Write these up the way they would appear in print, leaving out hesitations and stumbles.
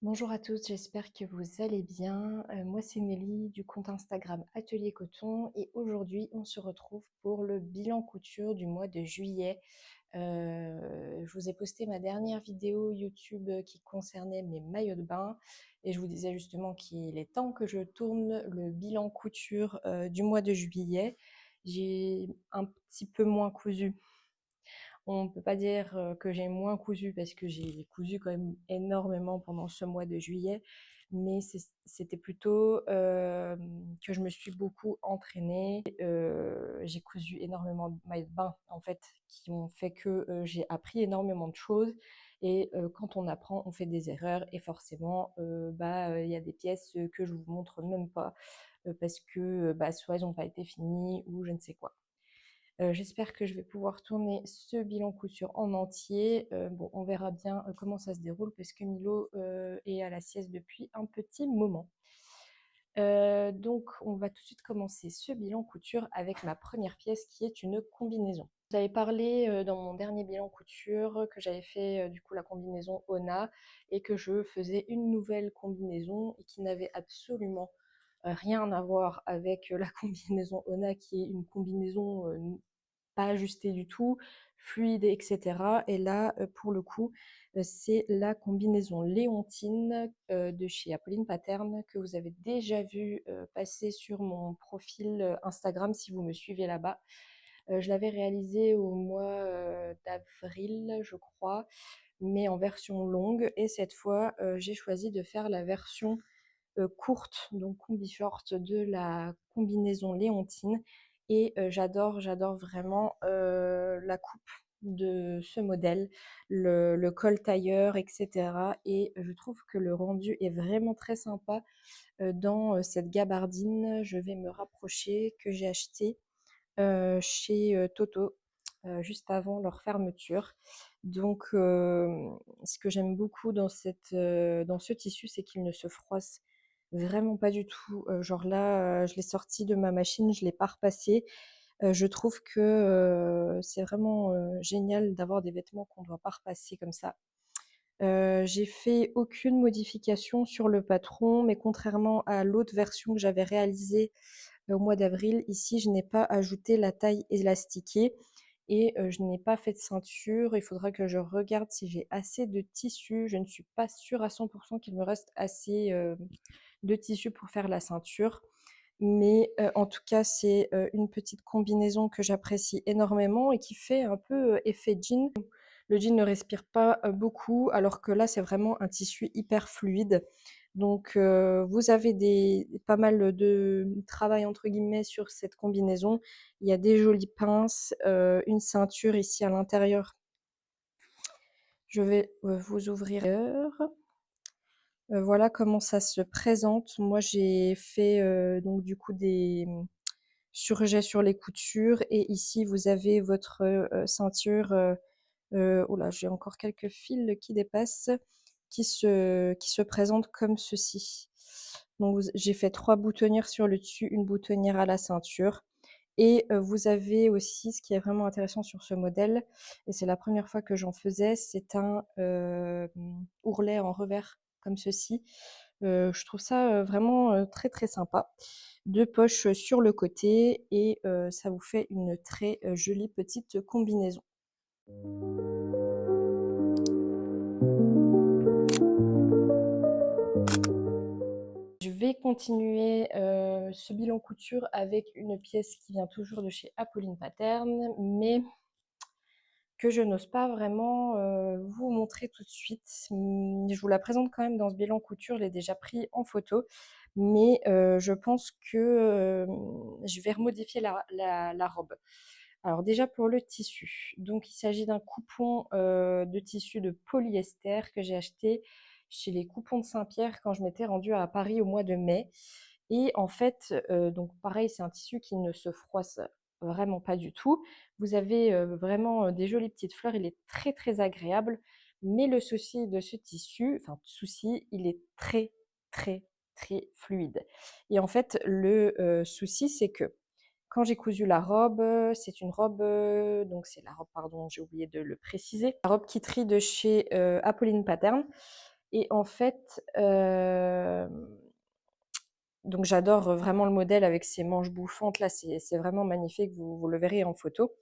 Bonjour à tous, j'espère que vous allez bien. Moi c'est Nelly du compte Instagram Atelier Coton et aujourd'hui on se retrouve pour le bilan couture du mois de juillet. Je vous ai posté ma dernière vidéo YouTube qui concernait mes maillots de bain et je vous disais justement qu'il est temps que je tourne le bilan couture du mois de juillet. J'ai un petit peu moins cousu. On ne peut pas dire que j'ai moins cousu parce que j'ai cousu quand même énormément pendant ce mois de juillet, mais c'était plutôt que je me suis beaucoup entraînée. J'ai cousu énormément de maillots de bain en fait, qui ont fait que j'ai appris énormément de choses. Et quand on apprend, on fait des erreurs et forcément, y a des pièces que je vous montre même pas parce que soit elles n'ont pas été finies ou je ne sais quoi. J'espère que je vais pouvoir tourner ce bilan couture en entier. Bon, on verra bien comment ça se déroule parce que Milo est à la sieste depuis un petit moment. Donc, on va tout de suite commencer ce bilan couture avec ma première pièce qui est une combinaison. J'avais parlé dans mon dernier bilan couture que j'avais fait du coup la combinaison Ona et que je faisais une nouvelle combinaison et qui n'avait absolument rien à voir avec la combinaison Ona qui est une combinaison pas ajustée du tout, fluide, etc. Et là, pour le coup, c'est la combinaison Léontine de chez Apolline Pattern que vous avez déjà vu passer sur mon profil Instagram si vous me suivez là-bas. Je l'avais réalisée au mois d'avril, je crois, mais en version longue. Et cette fois, j'ai choisi de faire la version courte, donc combi short de la combinaison Léontine. Et j'adore vraiment la coupe de ce modèle, le col tailleur, etc. Et je trouve que le rendu est vraiment très sympa dans cette gabardine. Je vais me rapprocher que j'ai acheté chez Toto juste avant leur fermeture. Donc, ce que j'aime beaucoup dans dans ce tissu, c'est qu'il ne se froisse vraiment pas du tout. Genre là, je l'ai sorti de ma machine, je l'ai pas repassé. Je trouve que c'est vraiment génial d'avoir des vêtements qu'on ne doit pas repasser comme ça. J'ai fait aucune modification sur le patron, mais contrairement à l'autre version que j'avais réalisée au mois d'avril, ici, je n'ai pas ajouté la taille élastiquée et je n'ai pas fait de ceinture. Il faudra que je regarde si j'ai assez de tissu. Je ne suis pas sûre à 100% qu'il me reste assez de tissu pour faire la ceinture. Mais en tout cas, c'est une petite combinaison que j'apprécie énormément et qui fait un peu effet jean. Le jean ne respire pas beaucoup, alors que là, c'est vraiment un tissu hyper fluide. Donc, vous avez pas mal de travail entre guillemets sur cette combinaison. Il y a des jolies pinces, une ceinture ici à l'intérieur. Je vais vous ouvrir. Voilà comment ça se présente. Moi, j'ai fait donc du coup des surjets sur les coutures et ici vous avez votre ceinture. Oh là, j'ai encore quelques fils qui dépassent, qui se présentent comme ceci. Donc j'ai fait 3 boutonnières sur le dessus, une boutonnière à la ceinture. Et vous avez aussi, ce qui est vraiment intéressant sur ce modèle, et c'est la première fois que j'en faisais, c'est un ourlet en revers comme ceci. Je trouve ça vraiment très très sympa. 2 poches sur le côté et ça vous fait une très jolie petite combinaison. Je vais continuer ce bilan couture avec une pièce qui vient toujours de chez Apolline Pattern, mais que je n'ose pas vraiment vous montrer tout de suite. Je vous la présente quand même dans ce bilan couture, je l'ai déjà pris en photo, mais je pense que je vais remodifier la robe. Alors déjà pour le tissu, donc il s'agit d'un coupon de tissu de polyester que j'ai acheté chez les Coupons de Saint-Pierre quand je m'étais rendue à Paris au mois de mai. Et en fait, donc pareil, c'est un tissu qui ne se froisse vraiment pas du tout. Vous avez vraiment des jolies petites fleurs, il est très très agréable. Mais le souci de ce tissu, enfin souci, il est très très très fluide. Et en fait, le souci, c'est que quand j'ai cousu la robe, c'est une robe, donc c'est la robe, pardon, j'ai oublié de le préciser, la robe qui trie de chez Apolline Pattern. Et en fait, donc j'adore vraiment le modèle avec ses manches bouffantes là, c'est vraiment magnifique, vous le verrez en photo.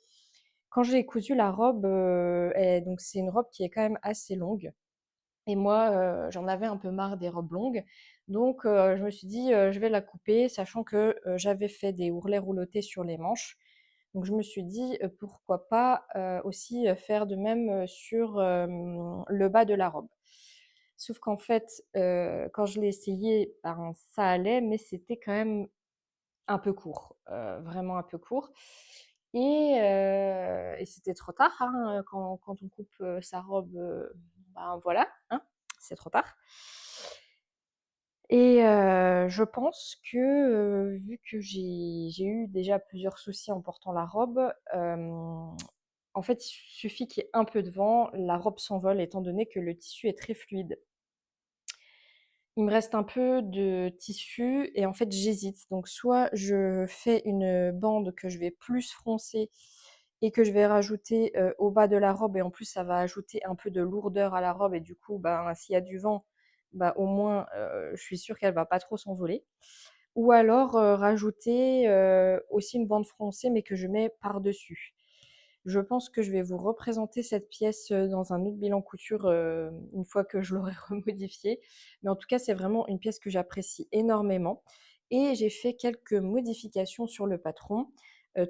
Quand j'ai cousu la robe, donc c'est une robe qui est quand même assez longue et moi, j'en avais un peu marre des robes longues. Donc je me suis dit, «Je vais la couper», sachant que, j'avais fait des ourlets roulotés sur les manches. Donc je me suis dit, «Pourquoi pas, aussi, faire de même, sur, le bas de la robe?» Sauf qu'en fait, quand je l'ai essayé, ben, ça allait, mais c'était quand même un peu court, vraiment un peu court et c'était trop tard, hein, quand on coupe, sa robe, ben, voilà, hein, c'est trop tard et je pense que, vu que j'ai eu déjà plusieurs soucis en portant la robe, en fait, il suffit qu'il y ait un peu de vent, la robe s'envole étant donné que le tissu est très fluide. Il me reste un peu de tissu et en fait, j'hésite. Donc soit je fais une bande que je vais plus froncer et que je vais rajouter, au bas de la robe et en plus ça va ajouter un peu de lourdeur à la robe et du coup, ben, s'il y a du vent, bah, au moins, je suis sûre qu'elle va pas trop s'envoler. Ou alors, rajouter, aussi une bande froncée mais que je mets par-dessus. Je pense que je vais vous représenter cette pièce, dans un autre bilan couture, une fois que je l'aurai remodifiée. Mais en tout cas, c'est vraiment une pièce que j'apprécie énormément et j'ai fait quelques modifications sur le patron.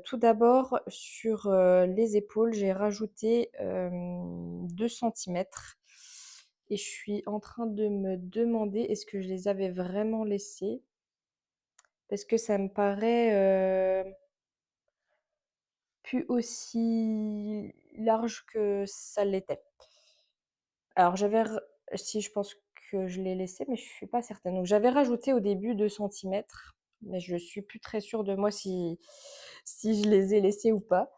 Tout d'abord sur, les épaules, j'ai rajouté, 2 centimètres et je suis en train de me demander est-ce que je les avais vraiment laissés? Parce que ça me paraît, plus aussi large que ça l'était. Alors j'avais r si je pense que je l'ai laissé, mais je suis pas certaine. Donc j'avais rajouté au début 2 centimètres, mais je suis plus très sûre de moi si je les ai laissés ou pas.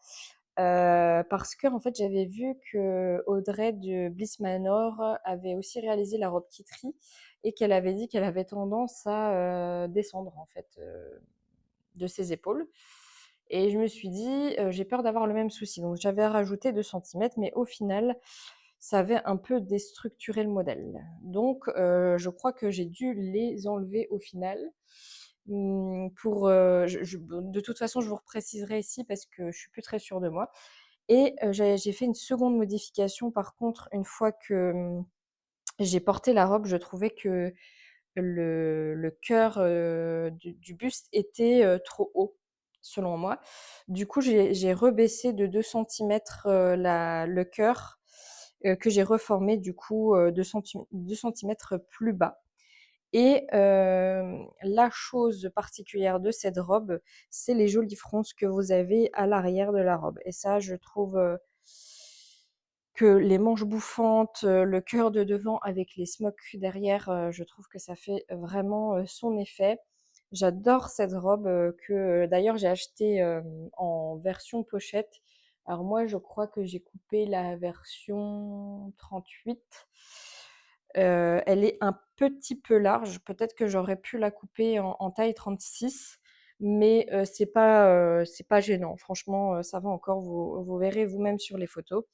Parce qu'en fait, j'avais vu que Audrey de Bliss Manor avait aussi réalisé la robe Kittery et qu'elle avait dit qu'elle avait tendance à, descendre en fait, de ses épaules et je me suis dit, «J'ai peur d'avoir le même souci». Donc j'avais rajouté 2 centimètres, mais au final, ça avait un peu déstructuré le modèle. Donc je crois que j'ai dû les enlever au final, pour, je de toute façon, je vous repréciserai ici parce que je suis plus très sûre de moi et j'ai fait une seconde modification par contre une fois que, j'ai porté la robe. Je trouvais que le cœur, du buste était, trop haut, selon moi. Du coup, j'ai rebaissé de 2 centimètres, le cœur, que j'ai reformé du coup, 2 centimètres plus bas et la chose particulière de cette robe, c'est les jolies fronces que vous avez à l'arrière de la robe et ça, je trouve, que les manches bouffantes, le cœur de devant avec les smocks derrière, je trouve que ça fait vraiment, son effet. J'adore cette robe, que d'ailleurs j'ai achetée, en version pochette. Alors moi, je crois que j'ai coupé la version 38. Elle est un petit peu large, peut-être que j'aurais pu la couper en taille 36, mais c'est pas gênant. Franchement, ça va encore, vous verrez vous-même sur les photos.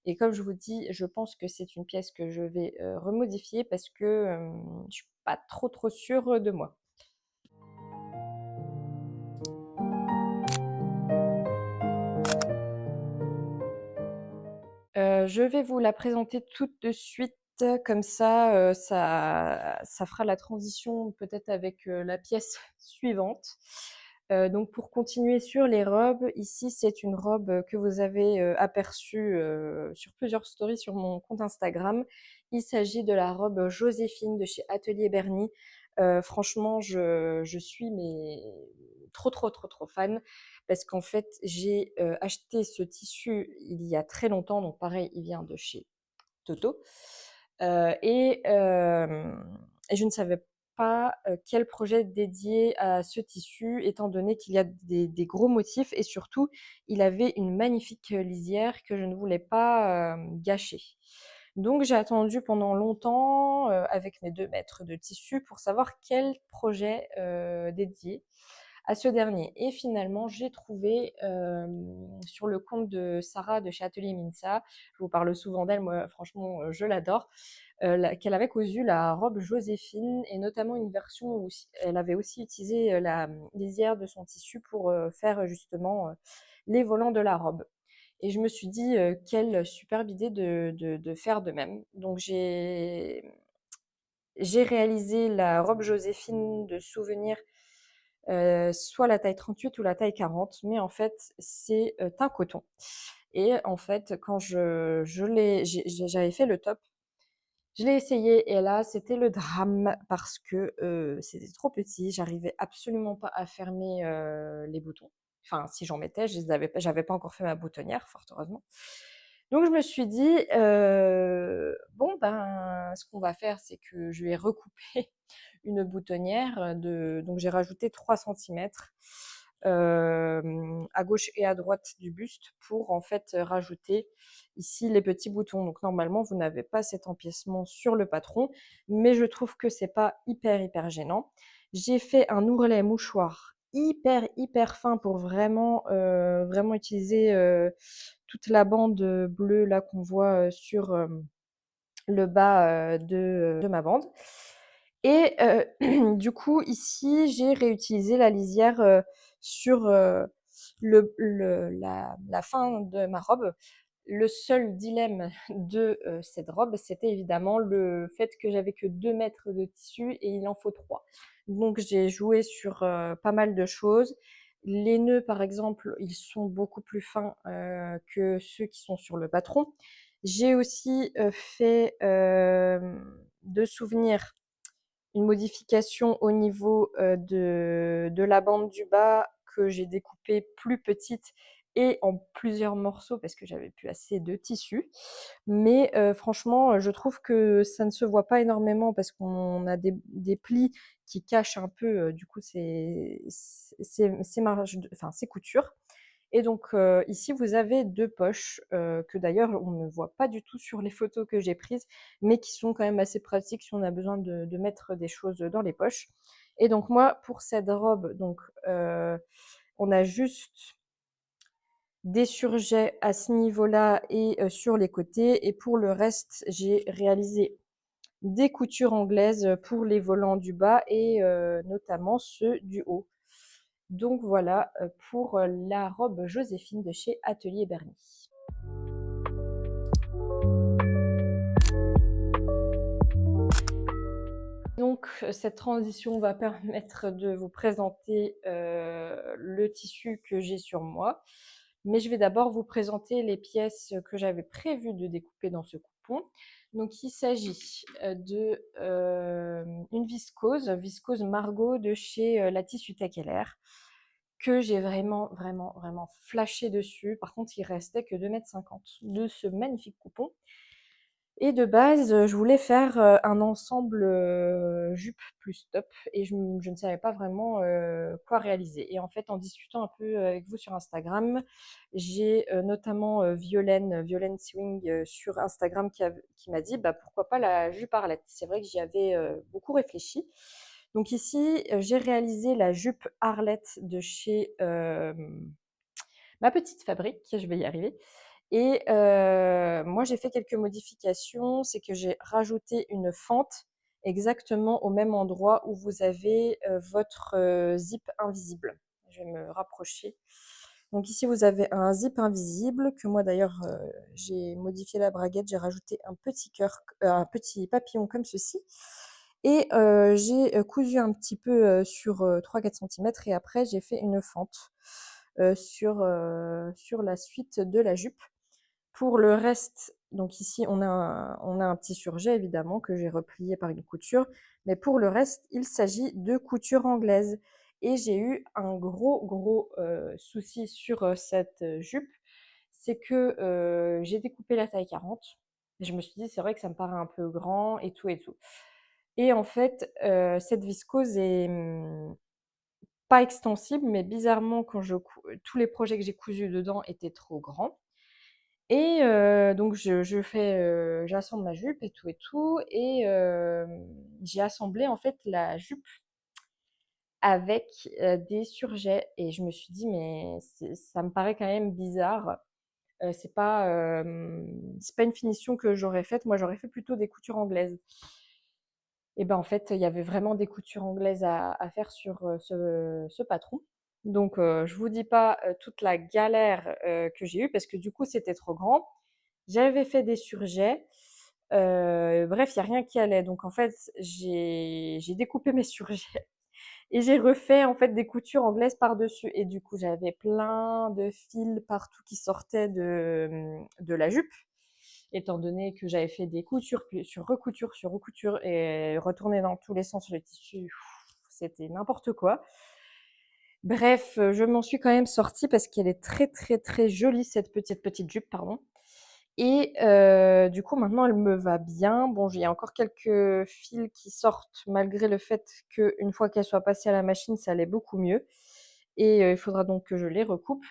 Et comme je vous dis, je pense que c'est une pièce que je vais, remodifier parce que, je suis pas trop sûre, de moi. Je vais vous la présenter toute de suite, comme ça, ça fera la transition peut-être avec, la pièce suivante. Donc pour continuer sur les robes, ici c'est une robe, que vous avez, aperçue, sur plusieurs stories sur mon compte Instagram. Il s'agit de la robe Joséphine de chez Atelier Berny. Franchement je suis mais trop fan parce qu'en fait, j'ai, acheté ce tissu il y a très longtemps, donc pareil, il vient de chez Toto, et je ne savais pas, quel projet dédier à ce tissu étant donné qu'il y a des gros motifs et surtout, il avait une magnifique, lisière que je ne voulais pas, gâcher. Donc j'ai attendu pendant longtemps, avec mes 2 mètres de tissu pour savoir quel projet, dédier à ce dernier. Et finalement, j'ai trouvé sur le compte de Sarah de chez Atelier Minsa, je vous parle souvent d'elle, moi franchement je l'adore, qu'elle avait cousu la robe Joséphine et notamment une version où elle avait aussi utilisé la lisière de son tissu pour faire justement les volants de la robe. Et je me suis dit, quelle superbe idée de faire de même. Donc j'ai réalisé la robe Joséphine de souvenir, soit la taille 38 ou la taille 40, mais en fait, c'est un coton. Et en fait, quand j'avais fait le top, je l'ai essayé et là, c'était le drame parce que c'était trop petit. J'arrivais absolument pas à fermer les boutons. Enfin, si j'en mettais, j'avais pas encore fait ma boutonnière, fort heureusement. Donc, je me suis dit, bon, ben, ce qu'on va faire, c'est que je vais recouper une boutonnière donc j'ai rajouté 3 centimètres à gauche et à droite du buste pour en fait rajouter ici les petits boutons. Donc normalement, vous n'avez pas cet empiècement sur le patron, mais je trouve que c'est pas hyper gênant. J'ai fait un ourlet mouchoir hyper fin pour vraiment utiliser toute la bande bleue là qu'on voit sur le bas de ma bande. Et du coup, ici, j'ai réutilisé la lisière sur la fin de ma robe. Le seul dilemme de cette robe, c'était évidemment le fait que j'avais que 2 mètres de tissu et il en faut 3. Donc j'ai joué sur pas mal de choses. Les nœuds, par exemple, ils sont beaucoup plus fins que ceux qui sont sur le patron. J'ai aussi fait de souvenir une modification au niveau de la bande du bas que j'ai découpée plus petite et en plusieurs morceaux parce que j'avais plus assez de tissu. Mais franchement, je trouve que ça ne se voit pas énormément parce qu'on a des plis qui cachent un peu, du coup, ces coutures. Et donc ici, vous avez 2 poches que d'ailleurs on ne voit pas du tout sur les photos que j'ai prises, mais qui sont quand même assez pratiques si on a besoin de mettre des choses dans les poches. Et donc moi, pour cette robe, donc on a juste des surjets à ce niveau-là et sur les côtés. Et pour le reste, j'ai réalisé des coutures anglaises pour les volants du bas et notamment ceux du haut. Donc voilà pour la robe Joséphine de chez Atelier Berny. Donc cette transition va permettre de vous présenter le tissu que j'ai sur moi. Mais je vais d'abord vous présenter les pièces que j'avais prévu de découper dans ce coupon. Donc il s'agit de une viscose Margot de chez La Tissu Keller, que j'ai vraiment flashé dessus. Par contre, il restait que 2,50 m de ce magnifique coupon. Et de base, je voulais faire un ensemble jupe plus top et je ne savais pas vraiment quoi réaliser. Et en fait, en discutant un peu avec vous sur Instagram, j'ai notamment Violaine Swing sur Instagram qui m'a dit bah, pourquoi pas la jupe Arlette. C'est vrai que j'y avais beaucoup réfléchi. Donc ici, j'ai réalisé la jupe Arlette de chez Ma Petite Fabrique, je vais y arriver. Et moi, j'ai fait quelques modifications. C'est que j'ai rajouté une fente exactement au même endroit où vous avez votre zip invisible. Je vais me rapprocher. Donc ici, vous avez un zip invisible que moi d'ailleurs, j'ai modifié la braguette. J'ai rajouté un petit cœur, un petit papillon comme ceci. Et j'ai cousu un petit peu sur 3-4 cm et après, j'ai fait une fente sur la suite de la jupe. Pour le reste, donc ici, on a un petit surjet évidemment que j'ai replié par une couture. Mais pour le reste, il s'agit de couture anglaise. Et j'ai eu un gros souci sur cette jupe. C'est que j'ai découpé la taille 40. Et je me suis dit, c'est vrai que ça me paraît un peu grand et tout et tout. Et en fait, cette viscose est pas extensible, mais bizarrement, tous les projets que j'ai cousus dedans étaient trop grands. Et donc j'assemble ma jupe et tout et j'ai assemblé en fait la jupe avec des surjets et je me suis dit mais ça me paraît quand même bizarre c'est pas une finition que j'aurais faite. Moi, j'aurais fait plutôt des coutures anglaises. Et ben en fait, il y avait vraiment des coutures anglaises à faire sur ce patron. Donc, je vous dis pas toute la galère que j'ai eue parce que du coup, c'était trop grand. J'avais fait des surjets. Bref, il n'y a rien qui allait. Donc, en fait, j'ai découpé mes surjets et j'ai refait en fait des coutures anglaises par-dessus. Et du coup, j'avais plein de fils partout qui sortaient de la jupe étant donné que j'avais fait des coutures, puis sur recouture et retourné dans tous les sens sur le tissu, c'était n'importe quoi. Bref, je m'en suis quand même sortie parce qu'elle est très très très jolie cette petite jupe, pardon. Et du coup maintenant elle me va bien. Bon, il y a encore quelques fils qui sortent malgré le fait qu'une fois qu'elle soit passée à la machine, ça allait beaucoup mieux. Et il faudra donc que je les recoupe.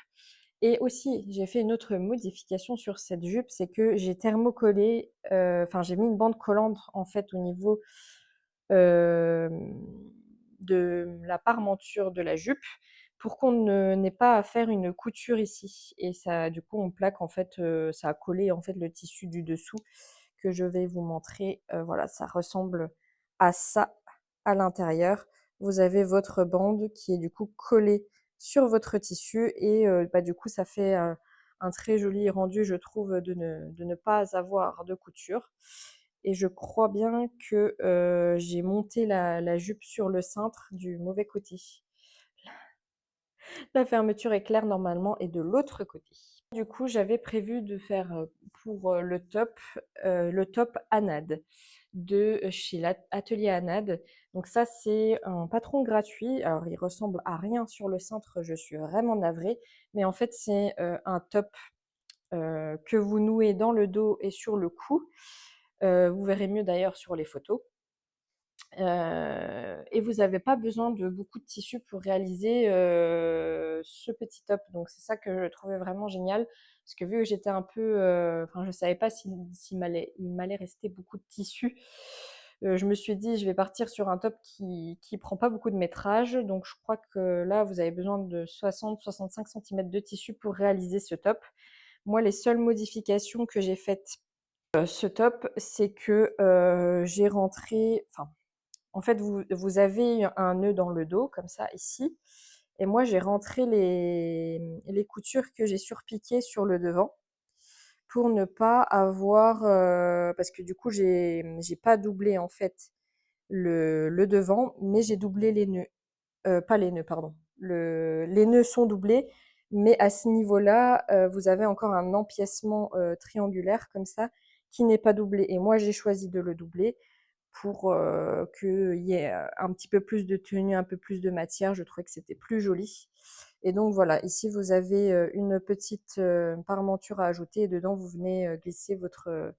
Et aussi, j'ai fait une autre modification sur cette jupe, c'est que j'ai thermocollé, enfin j'ai mis une bande collante en fait au niveau de la parmenture de la jupe pour qu'on n'ait pas à faire une couture ici. Et ça, du coup, on plaque en fait, ça a collé en fait le tissu du dessous que je vais vous montrer. Voilà, ça ressemble à ça à l'intérieur. Vous avez votre bande qui est du coup collée sur votre tissu et bah, du coup ça fait un très joli rendu je trouve de ne pas avoir de couture. Et je crois bien que j'ai monté la jupe sur le cintre du mauvais côté. La fermeture éclair normalement est de l'autre côté. Du coup, j'avais prévu de faire pour le top Anad de chez l'atelier Anad. Donc ça, c'est un patron gratuit. Alors, il ressemble à rien sur le cintre, je suis vraiment navrée. Mais en fait, c'est un top que vous nouez dans le dos et sur le cou. Vous verrez mieux d'ailleurs sur les photos. Et vous n'avez pas besoin de beaucoup de tissu pour réaliser ce petit top. Donc c'est ça que je trouvais vraiment génial. Parce que vu que j'étais un peu... Enfin, je savais pas s'il m'allait rester beaucoup de tissu. Je me suis dit, je vais partir sur un top qui prend pas beaucoup de métrage. Donc je crois que là, vous avez besoin de 60-65 cm de tissu pour réaliser ce top. Moi, les seules modifications que j'ai faites ce top, c'est que j'ai rentré... Enfin, en fait, vous avez un nœud dans le dos, comme ça, ici. Et moi, j'ai rentré les coutures que j'ai surpiquées sur le devant pour ne pas avoir... parce que du coup, j'ai pas doublé, en fait, le devant, mais j'ai doublé les nœuds. Pas les nœuds, pardon. Les nœuds sont doublés, mais à ce niveau-là, vous avez encore un empiècement triangulaire, comme ça, qui n'est pas doublé. Et moi, j'ai choisi de le doubler pour qu'il y ait un petit peu plus de tenue, un peu plus de matière. Je trouvais que c'était plus joli. Et donc voilà, ici vous avez une petite parmenture à ajouter et dedans vous venez glisser votre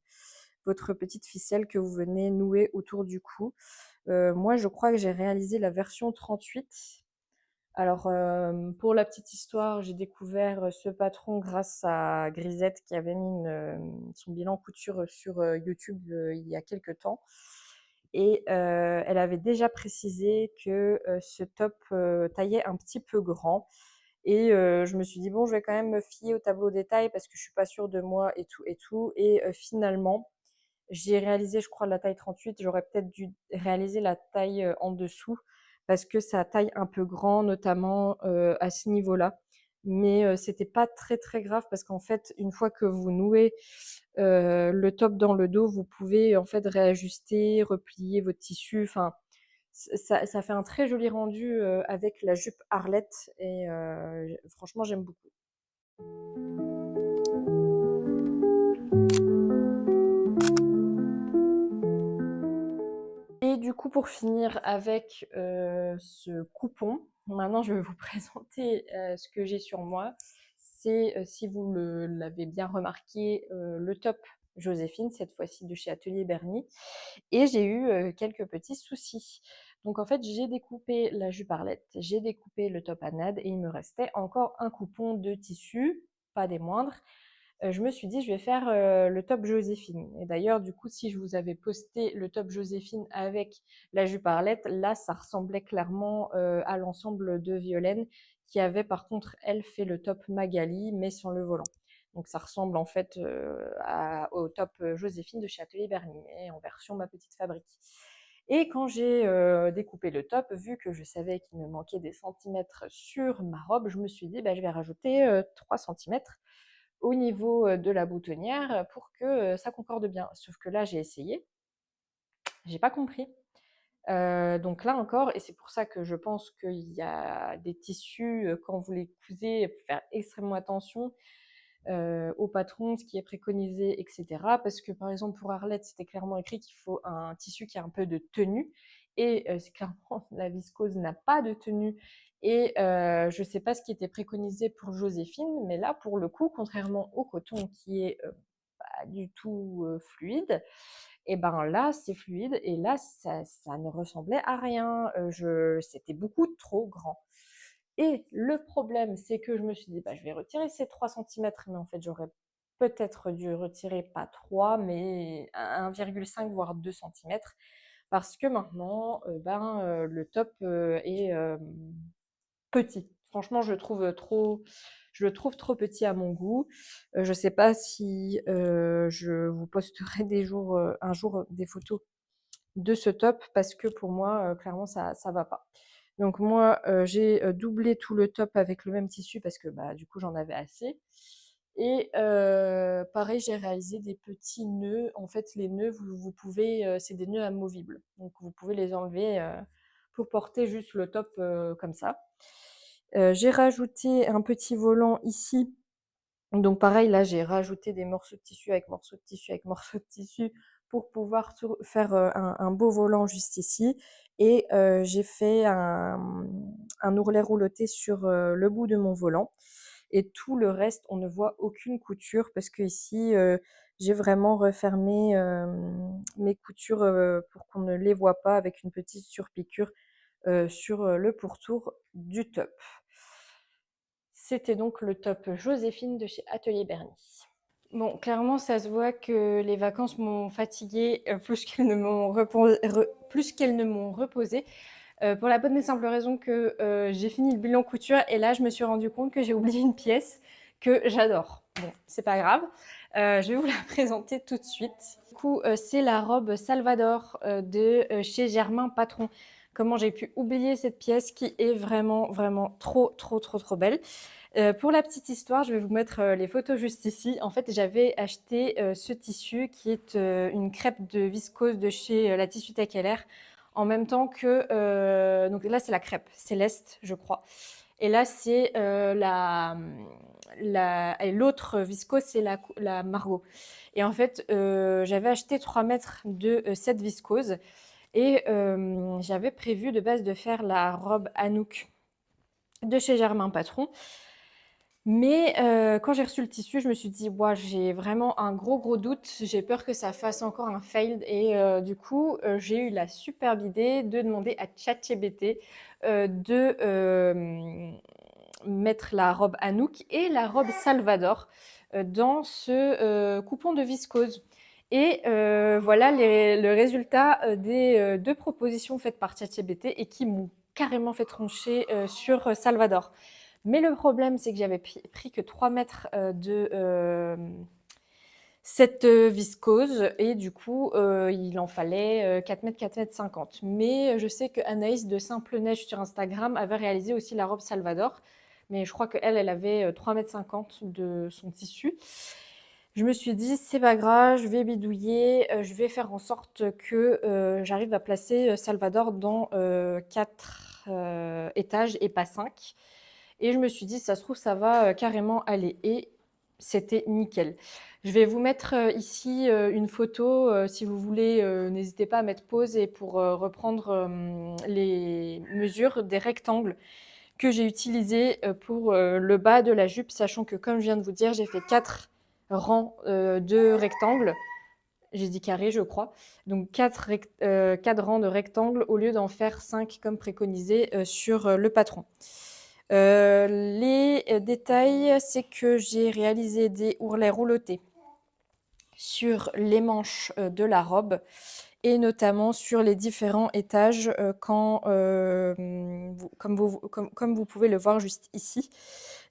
petite ficelle que vous venez nouer autour du cou. Moi je crois que j'ai réalisé la version 38. Alors pour la petite histoire, j'ai découvert ce patron grâce à Grisette qui avait mis son bilan couture sur YouTube il y a quelques temps. Et elle avait déjà précisé que ce top taillait un petit peu grand. Et je me suis dit, bon, je vais quand même me fier au tableau détail parce que je suis pas sûre de moi et tout et tout. Et finalement, j'ai réalisé, je crois, la taille 38. J'aurais peut-être dû réaliser la taille en dessous parce que ça taille un peu grand, notamment à ce niveau-là. Mais c'était pas très très grave parce qu'en fait, une fois que vous nouez le top dans le dos, vous pouvez en fait réajuster, replier votre tissu. Enfin, ça fait un très joli rendu avec la jupe Arlette et franchement, j'aime beaucoup. Et du coup, pour finir avec ce coupon, maintenant je vais vous présenter ce que j'ai sur moi. C'est, si vous l'avez bien remarqué, le top Joséphine, cette fois-ci de chez Atelier Berny. Et j'ai eu quelques petits soucis. Donc en fait, j'ai découpé la jupe Arlette, j'ai découpé le top Anad et il me restait encore un coupon de tissu, pas des moindres. Je me suis dit, je vais faire le top Joséphine. Et d'ailleurs, du coup, si je vous avais posté le top Joséphine avec la jupe Arlette, là, ça ressemblait clairement à l'ensemble de Violaine, qui avait par contre, elle, fait le top Magali, mais sans le volant. Donc ça ressemble en fait au top Joséphine de chez Atelier Berni, mais en version ma petite fabrique. Et quand j'ai découpé le top, vu que je savais qu'il me manquait des centimètres sur ma robe, je me suis dit je vais rajouter 3 centimètres au niveau de la boutonnière pour que ça concorde bien. Sauf que là, j'ai essayé, j'ai pas compris. Donc là encore, et c'est pour ça que je pense qu'il y a des tissus, quand vous les cousez, il faut faire extrêmement attention au patron, ce qui est préconisé, etc. Parce que par exemple pour Arlette, c'était clairement écrit qu'il faut un tissu qui a un peu de tenue, et c'est clairement la viscose n'a pas de tenue. Et je ne sais pas ce qui était préconisé pour Joséphine, mais là pour le coup, contrairement au coton qui est pas du tout fluide, et ben là c'est fluide, et là ça ne ressemblait à rien. C'était beaucoup trop grand. Et le problème, c'est que je me suis dit, je vais retirer ces 3 centimètres, mais en fait, j'aurais peut-être dû retirer pas 3, mais 1,5 voire 2 centimètres, parce que maintenant, le top est petit. Franchement, je le trouve trop petit à mon goût. Je ne sais pas si je vous posterai un jour des photos de ce top, parce que pour moi, clairement, ça va pas. Donc moi, j'ai doublé tout le top avec le même tissu parce que du coup, j'en avais assez. Et pareil, j'ai réalisé des petits nœuds. En fait, les nœuds, vous pouvez, c'est des nœuds amovibles. Donc vous pouvez les enlever pour porter juste le top comme ça. J'ai rajouté un petit volant ici. Donc pareil, là, j'ai rajouté des morceaux de tissu avec morceaux de tissu avec morceaux de tissu pour pouvoir faire un beau volant juste ici. Et j'ai fait un ourlet rouloté sur le bout de mon volant. Et tout le reste, on ne voit aucune couture parce que ici, j'ai vraiment refermé mes coutures pour qu'on ne les voit pas, avec une petite surpiqûre sur le pourtour du top. C'était donc le top Joséphine de chez Atelier Berni. Bon, clairement, ça se voit que les vacances m'ont fatiguée plus qu'elles ne m'ont reposée. Pour la bonne et simple raison que j'ai fini le bilan couture, et là, je me suis rendu compte que j'ai oublié une pièce que j'adore. Bon, c'est pas grave. Je vais vous la présenter tout de suite. Du coup, c'est la robe Salvador de chez Germain Patron. Comment j'ai pu oublier cette pièce qui est vraiment, vraiment trop, trop, trop, trop belle. Pour la petite histoire, je vais vous mettre les photos juste ici. En fait, j'avais acheté ce tissu qui est une crêpe de viscose de chez la Tissuteck LR, en même temps que... donc là, c'est la crêpe Céleste, je crois. Et là, c'est et l'autre viscose, c'est la Margot. Et en fait, j'avais acheté 3 mètres de cette viscose. Et j'avais prévu de base de faire la robe Anouk de chez Germain Patron. Mais quand j'ai reçu le tissu, je me suis dit: j'ai vraiment un gros doute, j'ai peur que ça fasse encore un fail». Et du coup, j'ai eu la superbe idée de demander à ChatGPT de mettre la robe Anouk et la robe Salvador dans ce coupon de viscose. Et voilà le résultat des 2 propositions faites par ChatGPT, et qui m'ont carrément fait trancher sur Salvador. Mais le problème, c'est que j'avais pris que 3 mètres de cette viscose, et du coup, il en fallait 4 mètres, 4 mètres 50. Mais je sais que Anaïs de Simple Neige sur Instagram avait réalisé aussi la robe Salvador, mais je crois qu'elle, elle avait 3 mètres 50 de son tissu. Je me suis dit, c'est pas grave, je vais bidouiller, je vais faire en sorte que j'arrive à placer Salvador dans 4 étages et pas 5. Et je me suis dit, ça se trouve, ça va carrément aller. Et c'était nickel. Je vais vous mettre ici une photo. Si vous voulez, n'hésitez pas à mettre pause et pour reprendre les mesures des rectangles que j'ai utilisés pour le bas de la jupe, sachant que, comme je viens de vous dire, j'ai fait 4 rangs de rectangles. J'ai dit carré, je crois. Donc 4 rangs de rectangles au lieu d'en faire 5 comme préconisé sur le patron. Les détails, c'est que j'ai réalisé des ourlets roulotés sur les manches de la robe, et notamment sur les différents étages comme vous pouvez le voir juste ici.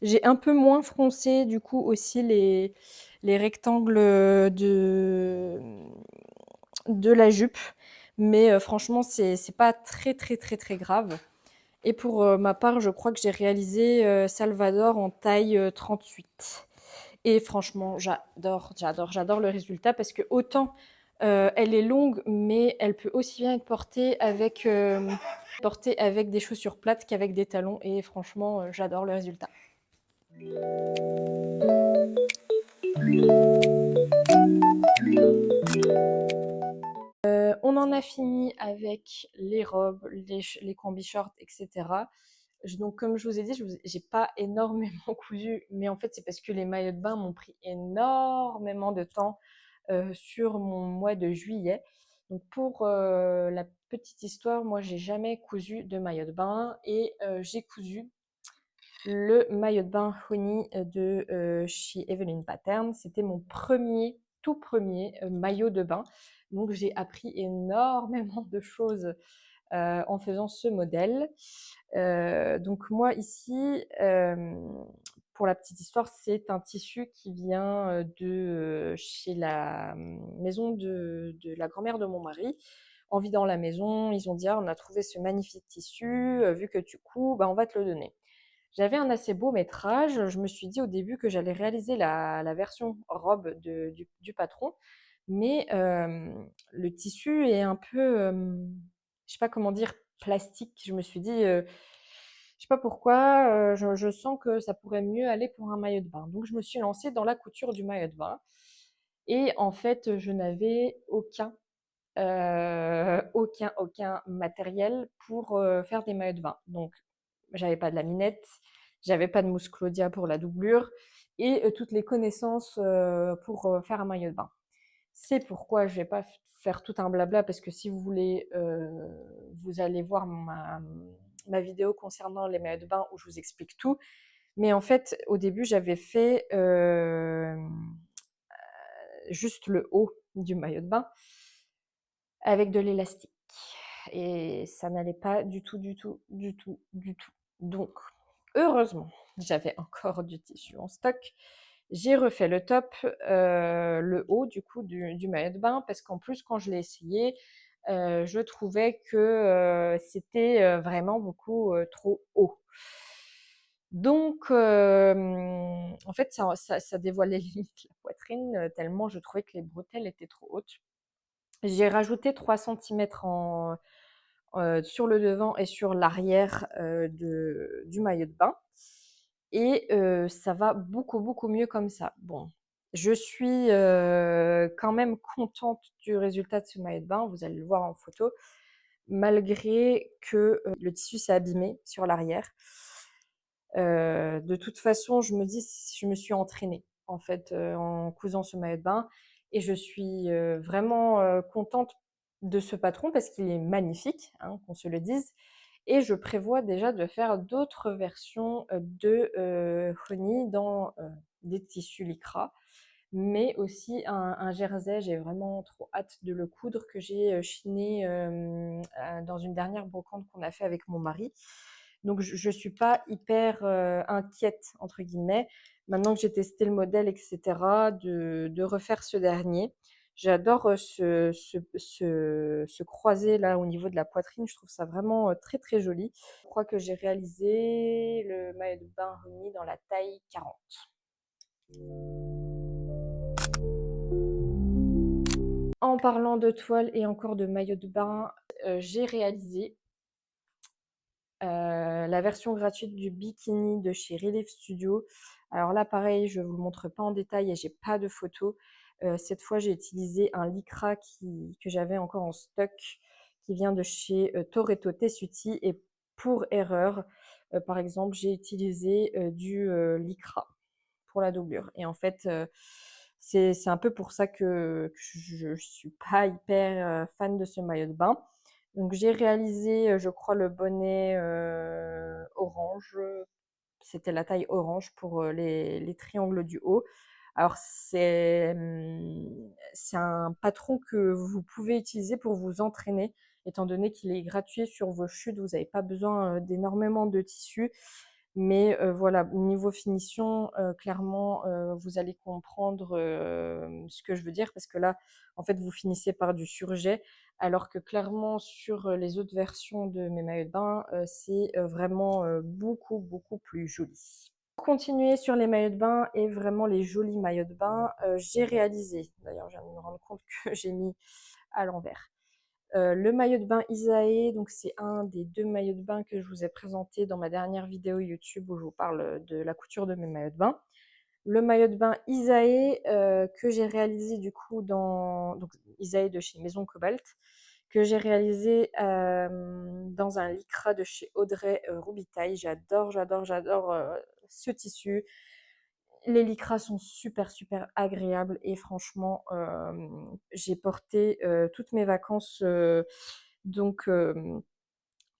J'ai un peu moins froncé du coup aussi les rectangles de la jupe, mais franchement c'est pas très très très très grave. Et pour ma part, je crois que j'ai réalisé Salvador en taille 38. Et franchement, j'adore le résultat parce que autant elle est longue, mais elle peut aussi bien être portée avec des chaussures plates qu'avec des talons. Et franchement, j'adore le résultat. On en a fini avec les robes, les combi shorts, etc. Donc, comme je vous ai dit, j'ai pas énormément cousu, mais en fait, c'est parce que les maillots de bain m'ont pris énormément de temps sur mon mois de juillet. Donc, pour la petite histoire, moi, j'ai jamais cousu de maillot de bain et j'ai cousu le maillot de bain Honey de chez Evelyn Pattern. C'était mon tout premier maillot de bain. Donc j'ai appris énormément de choses en faisant ce modèle. Donc moi ici, pour la petite histoire, c'est un tissu qui vient de chez la maison de la grand-mère de mon mari. En vidant la maison, ils ont dit: ah, on a trouvé ce magnifique tissu, vu que tu couds, bah, on va te le donner. J'avais un assez beau métrage. Je me suis dit au début que j'allais réaliser la version robe du patron, mais le tissu est un peu, je sais pas comment dire, plastique. Je me suis dit, je sais pas pourquoi, je sens que ça pourrait mieux aller pour un maillot de bain. Donc je me suis lancée dans la couture du maillot de bain et en fait, je n'avais aucun matériel pour faire des maillots de bain. Donc j'avais pas de laminette, j'avais pas de mousse Claudia pour la doublure et toutes les connaissances pour faire un maillot de bain. C'est pourquoi je vais pas faire tout un blabla parce que si vous voulez, vous allez voir ma vidéo concernant les maillots de bain où je vous explique tout. Mais en fait, au début, j'avais fait juste le haut du maillot de bain avec de l'élastique. Et ça n'allait pas du tout, du tout, du tout, du tout. Donc, heureusement, j'avais encore du tissu en stock. J'ai refait le top, le haut du coup du maillot de bain parce qu'en plus quand je l'ai essayé, je trouvais que c'était vraiment beaucoup trop haut. Donc, en fait, ça dévoilait limite la poitrine tellement je trouvais que les bretelles étaient trop hautes. J'ai rajouté 3 centimètres sur le devant et sur l'arrière du maillot de bain. Et ça va beaucoup, beaucoup mieux comme ça. Bon, je suis quand même contente du résultat de ce maillot de bain, vous allez le voir en photo, malgré que le tissu s'est abîmé sur l'arrière. De toute façon, je me suis entraînée en fait en cousant ce maillot de bain et je suis vraiment contente de ce patron parce qu'il est magnifique, hein, qu'on se le dise. Et je prévois déjà de faire d'autres versions de Honey dans des tissus lycra, mais aussi un jersey. J'ai vraiment trop hâte de le coudre que j'ai chiné dans une dernière brocante qu'on a fait avec mon mari. Donc je ne suis pas hyper inquiète entre guillemets. Maintenant que j'ai testé le modèle, etc., de refaire ce dernier. J'adore ce croisé là au niveau de la poitrine. Je trouve ça vraiment très très joli. Je crois que j'ai réalisé le maillot de bain Honey dans la taille 40. En parlant de toile et encore de maillot de bain, j'ai réalisé la version gratuite du bikini de chez Relief Studio. Alors là, pareil, je ne vous le montre pas en détail et j'ai pas de photos. Cette fois, j'ai utilisé un lycra que j'avais encore en stock, qui vient de chez Toretto Tessuti. Et pour erreur, par exemple, j'ai utilisé du lycra pour la doublure. Et en fait, c'est un peu pour ça que je ne suis pas hyper fan de ce maillot de bain. Donc j'ai réalisé, je crois, le bonnet orange. C'était la taille orange pour les triangles du haut. Alors c'est un patron que vous pouvez utiliser pour vous entraîner, étant donné qu'il est gratuit sur vos chutes. Vous n'avez pas besoin d'énormément de tissu. Mais voilà, niveau finition, clairement, vous allez comprendre, ce que je veux dire parce que là, en fait, vous finissez par du surjet alors que clairement sur, les autres versions de mes maillots de bain, c'est, vraiment, beaucoup, beaucoup plus joli. Pour continuer sur les maillots de bain et vraiment les jolis maillots de bain, j'ai réalisé d'ailleurs je viens de me rendre compte que j'ai mis à l'envers. Le maillot de bain Isae, donc c'est un des 2 maillots de bain que je vous ai présenté dans ma dernière vidéo YouTube où je vous parle, de la couture de mes maillots de bain. Le maillot de bain Isae, que j'ai réalisé du coup donc Isae de chez Maison Cobalt, que j'ai réalisé, dans un lycra de chez Audrey, Robitaille. J'adore, j'adore, j'adore, ce tissu. Les lycras sont super, super agréables et franchement, j'ai porté, toutes mes vacances, donc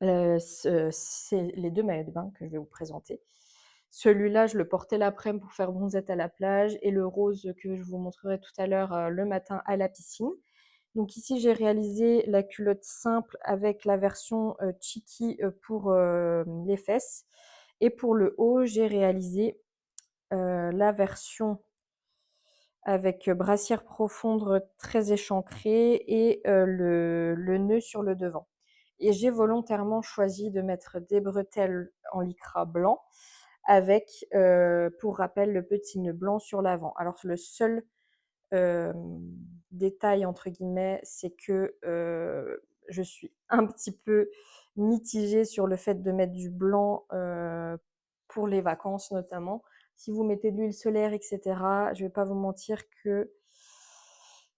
c'est les 2 maillots de bain que je vais vous présenter. Celui-là, je le portais l'après-midi pour faire bronzette à la plage et le rose que je vous montrerai tout à l'heure, le matin à la piscine. Donc ici, j'ai réalisé la culotte simple avec la version, cheeky, pour, les fesses et pour le haut, j'ai réalisé, la version avec, brassière profonde très échancrée et le nœud sur le devant. Et j'ai volontairement choisi de mettre des bretelles en lycra blanc avec, pour rappel, le petit nœud blanc sur l'avant. Alors le seul, «détail» entre guillemets, c'est que, je suis un petit peu mitigée sur le fait de mettre du blanc, pour les vacances notamment. Si vous mettez de l'huile solaire et cetera, je vais pas vous mentir que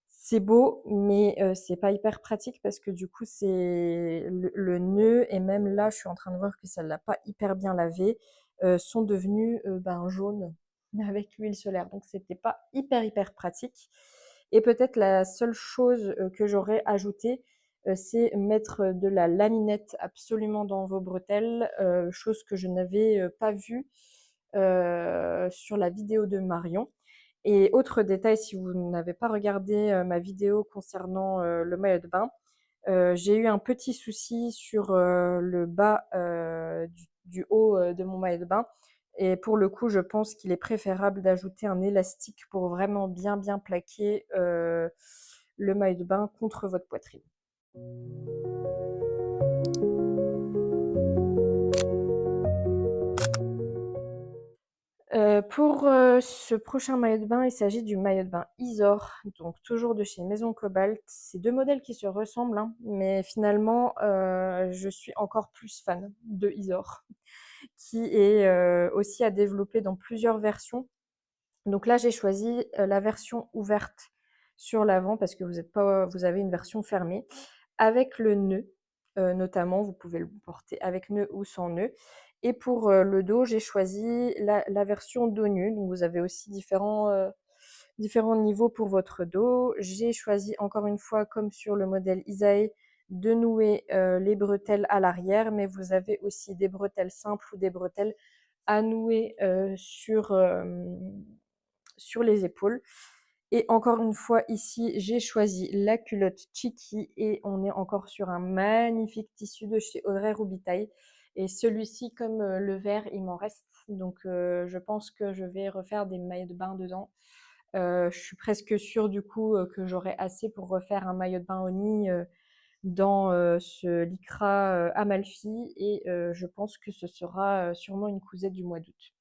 c'est beau, mais c'est pas hyper pratique parce que du coup, c'est le nœud et même là, je suis en train de voir que ça l'a pas hyper bien lavé, sont devenus, ben, jaunes avec l'huile solaire. Donc c'était pas hyper, hyper pratique et peut-être la seule chose, que j'aurais ajoutée, c'est mettre, de la laminette absolument dans vos bretelles, chose que je n'avais, pas vue, sur la vidéo de Marion. Et autre détail, si vous n'avez pas regardé, ma vidéo concernant, le maillot de bain, j'ai eu un petit souci sur, le bas, du haut, de mon maillot de bain et pour le coup, je pense qu'il est préférable d'ajouter un élastique pour vraiment bien, bien plaquer, le maillot de bain contre votre poitrine. Pour, ce prochain maillot de bain, il s'agit du maillot de bain Isor, donc toujours de chez Maison Cobalt. C'est 2 modèles qui se ressemblent, hein, mais finalement, je suis encore plus fan de Isor, qui est, aussi à développer dans plusieurs versions. Donc là, j'ai choisi, la version ouverte sur l'avant parce que vous avez une version fermée avec le nœud, notamment, vous pouvez le porter avec nœud ou sans nœud et pour, le dos, j'ai choisi la version dos nu, donc vous avez aussi différents niveaux pour votre dos. J'ai choisi encore une fois, comme sur le modèle Isae, de nouer, les bretelles à l'arrière, mais vous avez aussi des bretelles simples ou des bretelles à nouer, sur les épaules et encore une fois ici, j'ai choisi la culotte Cheeky et on est encore sur un magnifique tissu de chez Audrey Robitaille et celui-ci comme, le vert, il m'en reste donc je pense que je vais refaire des maillots de bain dedans. Je suis presque sûre du coup, que j'aurai assez pour refaire un maillot de bain Oni, dans, ce lycra, Amalfi et je pense que ce sera, sûrement une cousette du mois d'août.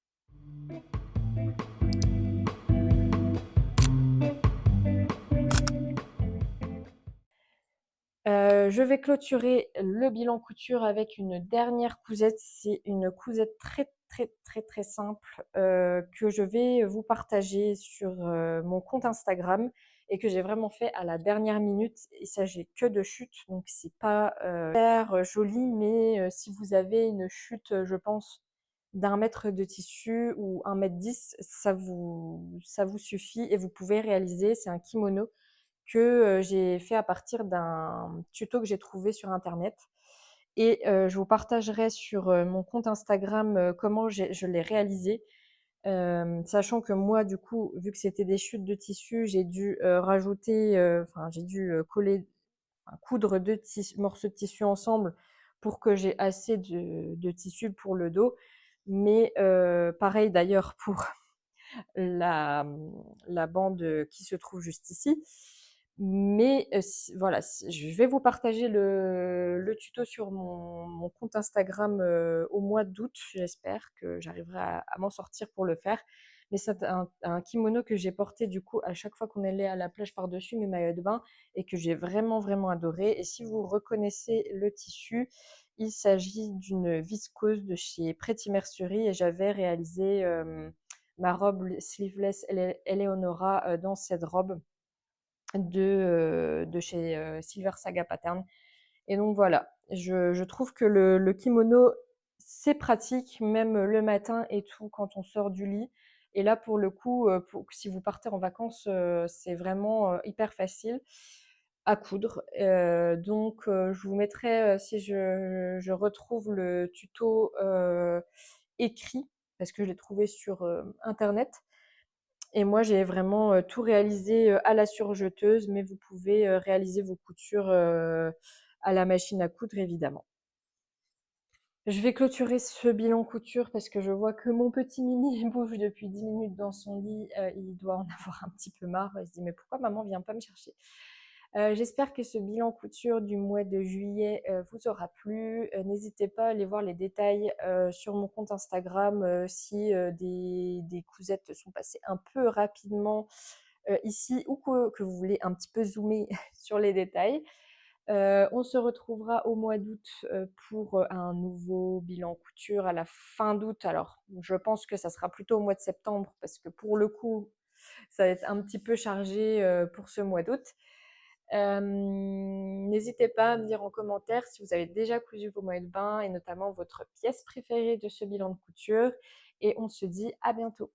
Je vais clôturer le bilan couture avec une dernière cousette. C'est une cousette très, très, très, très simple, que je vais vous partager sur, mon compte Instagram et que j'ai vraiment fait à la dernière minute. Il s'agit que de chute, donc c'est pas, super joli, mais si vous avez une chute, je pense d'1 mètre de tissu ou 1,10 m, ça vous suffit et vous pouvez réaliser. C'est un kimono que j'ai fait à partir d'un tuto que j'ai trouvé sur internet et je vous partagerai sur, mon compte Instagram, comment je l'ai réalisé. Sachant que moi du coup, vu que c'était des chutes de tissu, j'ai dû, rajouter, enfin j'ai dû, coudre 2 morceaux de tissu ensemble pour que j'ai assez de tissu pour le dos. Mais pareil d'ailleurs pour la, la bande qui se trouve juste ici. Mais voilà, je vais vous partager le tuto sur mon compte Instagram au mois d'août. J'espère que j'arriverai à m'en sortir pour le faire. Mais c'est un kimono que j'ai porté du coup à chaque fois qu'on allait à la plage par-dessus mes maillots de bain et que j'ai vraiment vraiment adoré. Et si vous reconnaissez le tissu, il s'agit d'une viscose de chez Pretty Mercery et j'avais réalisé ma robe sleeveless Eleonora dans cette robe de chez Silver Saga Pattern. Et donc voilà, je trouve que le kimono, c'est pratique, même le matin et tout, quand on sort du lit. Et là, pour le coup, si vous partez en vacances, c'est vraiment hyper facile à coudre. Donc, je vous mettrai, si je retrouve le tuto écrit, parce que je l'ai trouvé sur Internet. Et moi, j'ai vraiment tout réalisé à la surjeteuse, mais vous pouvez réaliser vos coutures à la machine à coudre, évidemment. Je vais clôturer ce bilan couture parce que je vois que mon petit Mimi bouge depuis 10 minutes dans son lit. Il doit en avoir un petit peu marre. Il se dit, mais pourquoi maman vient pas me chercher? J'espère que ce bilan couture du mois de juillet vous aura plu. N'hésitez pas à aller voir les détails sur mon compte Instagram si des cousettes sont passées un peu rapidement ici ou que vous voulez un petit peu zoomer sur les détails. On se retrouvera au mois d'août pour un nouveau bilan couture à la fin d'août. Alors, je pense que ça sera plutôt au mois de septembre parce que pour le coup, ça va être un petit peu chargé pour ce mois d'août. N'hésitez pas à me dire en commentaire si vous avez déjà cousu vos maillots de bain et notamment votre pièce préférée de ce bilan de couture. Et on se dit à bientôt.